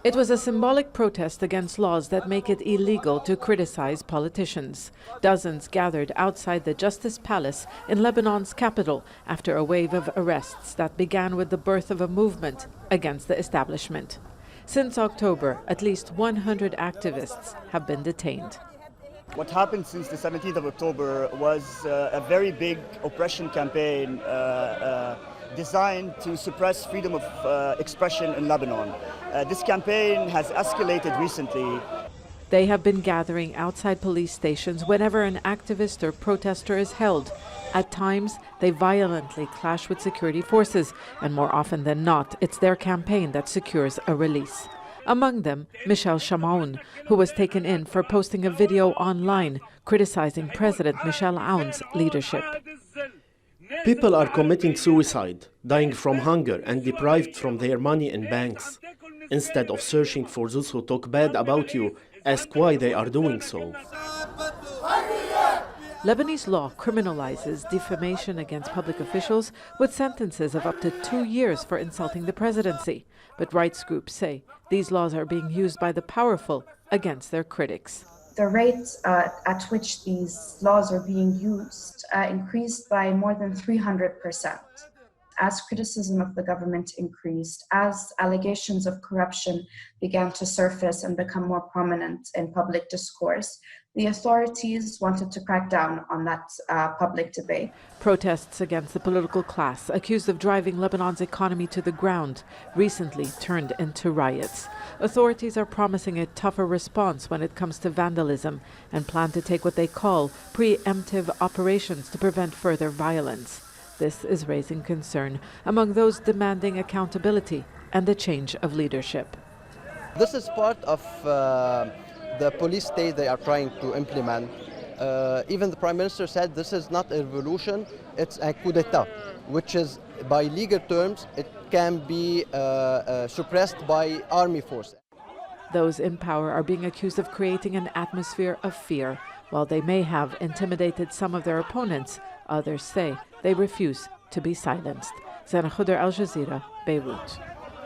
It was a symbolic protest against laws that make it illegal to criticize politicians. Dozens gathered outside the Justice Palace in Lebanon's capital after a wave of arrests that began with the birth of a movement against the establishment. Since October, at least 100 activists have been detained. What happened since the 17th of October was a very big oppression campaign designed to suppress freedom of expression in Lebanon. This campaign has escalated recently. They have been gathering outside police stations whenever an activist or protester is held. At times, they violently clash with security forces, and more often than not, it's their campaign that secures a release. Among them, Michel Chamoun, who was taken in for posting a video online criticizing President Michel Aoun's leadership. People are committing suicide, dying from hunger and deprived from their money in banks. Instead of searching for those who talk bad about you, ask why they are doing so. Lebanese law criminalizes defamation against public officials with sentences of up to 2 years for insulting the presidency. But rights groups say these laws are being used by the powerful against their critics. The rate at which these laws are being used increased by more than 300%. As criticism of the government increased, as allegations of corruption began to surface and become more prominent in public discourse, the authorities wanted to crack down on that public debate. Protests against the political class, accused of driving Lebanon's economy to the ground, recently turned into riots. Authorities are promising a tougher response when it comes to vandalism and plan to take what they call preemptive operations to prevent further violence. This is raising concern among those demanding accountability and a change of leadership. This is part of the police state they are trying to implement. Even the Prime Minister said this is not a revolution, it's a coup d'etat, which is, by legal terms, it can be suppressed by army force. Those in power are being accused of creating an atmosphere of fear. While they may have intimidated some of their opponents, others say they refuse to be silenced. Zeina, Khodr, Jazeera, Beirut.